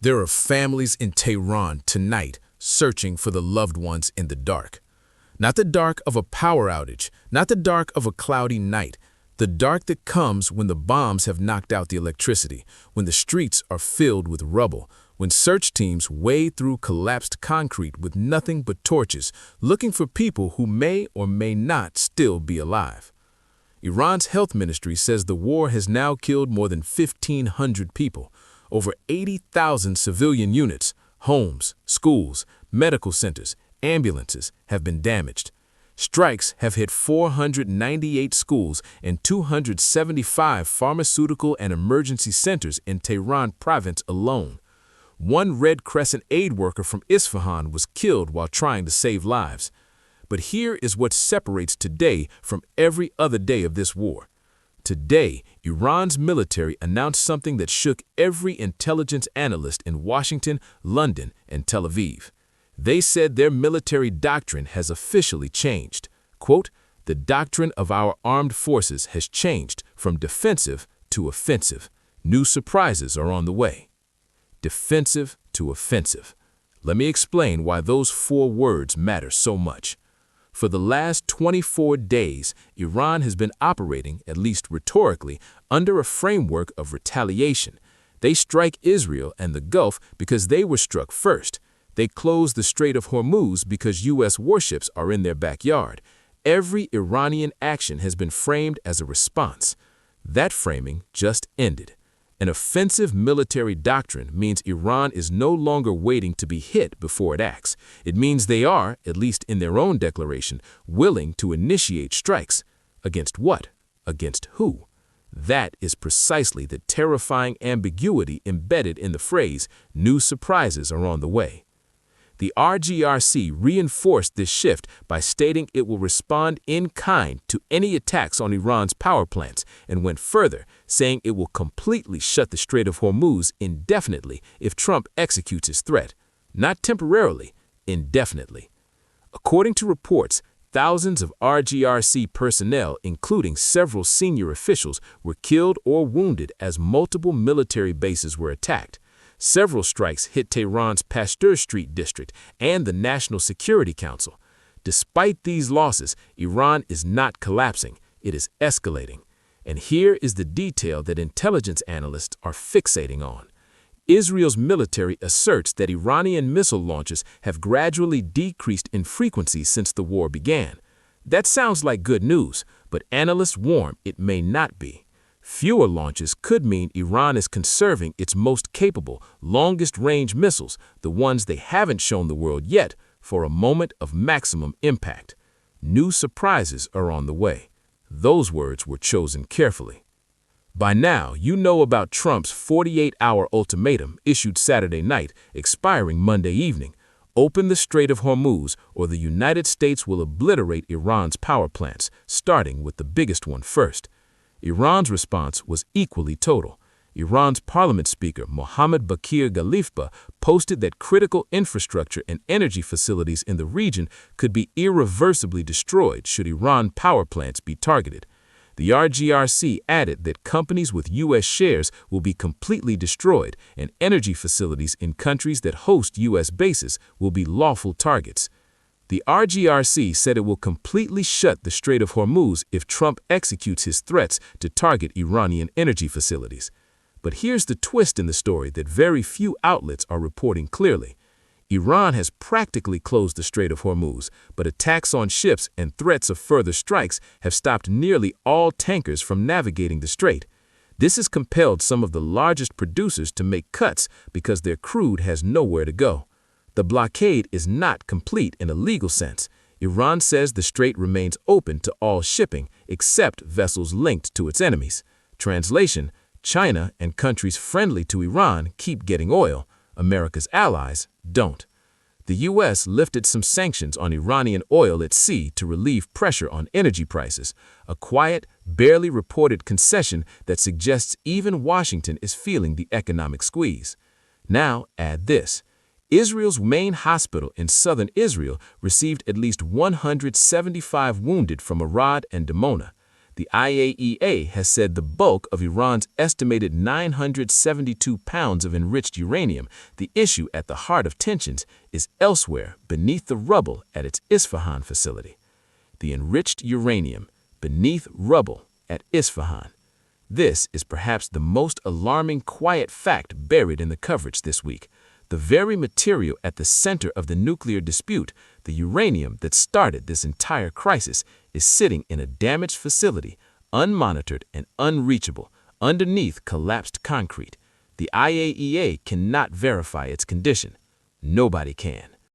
There are families in Tehran tonight searching for the loved ones in the dark. Not the dark of a power outage, not the dark of a cloudy night, the dark that comes when the bombs have knocked out the electricity, when the streets are filled with rubble, when search teams wade through collapsed concrete with nothing but torches, looking for people who may or may not still be alive. Iran's health ministry says the war has now killed more than 1,500 people. Over 80,000 civilian units, homes, schools, medical centers, ambulances have been damaged. Strikes have hit 498 schools and 275 pharmaceutical and emergency centers in Tehran province alone. One Red Crescent aid worker from Isfahan was killed while trying to save lives. But here is what separates today from every other day of this war. Today, Iran's military announced something that shook every intelligence analyst in Washington, London, and Tel Aviv. They said their military doctrine has officially changed. Quote, "The doctrine of our armed forces has changed from defensive to offensive. New surprises are on the way." Defensive to offensive. Let me explain why those four words matter so much. For the last 24 days, Iran has been operating, at least rhetorically, under a framework of retaliation. They strike Israel and the Gulf because they were struck first. They close the Strait of Hormuz because U.S. warships are in their backyard. Every Iranian action has been framed as a response. That framing just ended. An offensive military doctrine means Iran is no longer waiting to be hit before it acts. It means they are, at least in their own declaration, willing to initiate strikes. Against what? Against who? That is precisely the terrifying ambiguity embedded in the phrase, "New surprises are on the way." The RGRC reinforced this shift by stating it will respond in kind to any attacks on Iran's power plants, and went further, saying it will completely shut the Strait of Hormuz indefinitely if Trump executes his threat. Not temporarily, indefinitely. According to reports, thousands of RGRC personnel, including several senior officials, were killed or wounded as multiple military bases were attacked. Several strikes hit Tehran's Pasteur Street district and the National Security Council. Despite these losses, Iran is not collapsing, it is escalating. And here is the detail that intelligence analysts are fixating on. Israel's military asserts that Iranian missile launches have gradually decreased in frequency since the war began. That sounds like good news, but analysts warn it may not be. Fewer launches could mean Iran is conserving its most capable, longest-range missiles, the ones they haven't shown the world yet, for a moment of maximum impact. New surprises are on the way. Those words were chosen carefully. By now, you know about Trump's 48-hour ultimatum issued Saturday night, expiring Monday evening. Open the Strait of Hormuz, or the United States will obliterate Iran's power plants, starting with the biggest one first. Iran's response was equally total. Iran's parliament speaker, Mohammad Bakir Galifba, posted that critical infrastructure and energy facilities in the region could be irreversibly destroyed should Iran power plants be targeted. The RGRC added that companies with U.S. shares will be completely destroyed, and energy facilities in countries that host U.S. bases will be lawful targets. The RGRC said it will completely shut the Strait of Hormuz if Trump executes his threats to target Iranian energy facilities. But here's the twist in the story that very few outlets are reporting clearly. Iran has practically closed the Strait of Hormuz, but attacks on ships and threats of further strikes have stopped nearly all tankers from navigating the strait. This has compelled some of the largest producers to make cuts because their crude has nowhere to go. The blockade is not complete in a legal sense. Iran says the strait remains open to all shipping except vessels linked to its enemies. Translation: China and countries friendly to Iran keep getting oil. America's allies don't. The U.S. lifted some sanctions on Iranian oil at sea to relieve pressure on energy prices, a quiet, barely reported concession that suggests even Washington is feeling the economic squeeze. Now add this. Israel's main hospital in southern Israel received at least 175 wounded from Arad and Dimona. The IAEA has said the bulk of Iran's estimated 972 pounds of enriched uranium, the issue at the heart of tensions, is elsewhere beneath the rubble at its Isfahan facility. The enriched uranium beneath rubble at Isfahan. This is perhaps the most alarming quiet fact buried in the coverage this week. The very material at the center of the nuclear dispute, the uranium that started this entire crisis, is sitting in a damaged facility, unmonitored and unreachable, underneath collapsed concrete. The IAEA cannot verify its condition. Nobody can.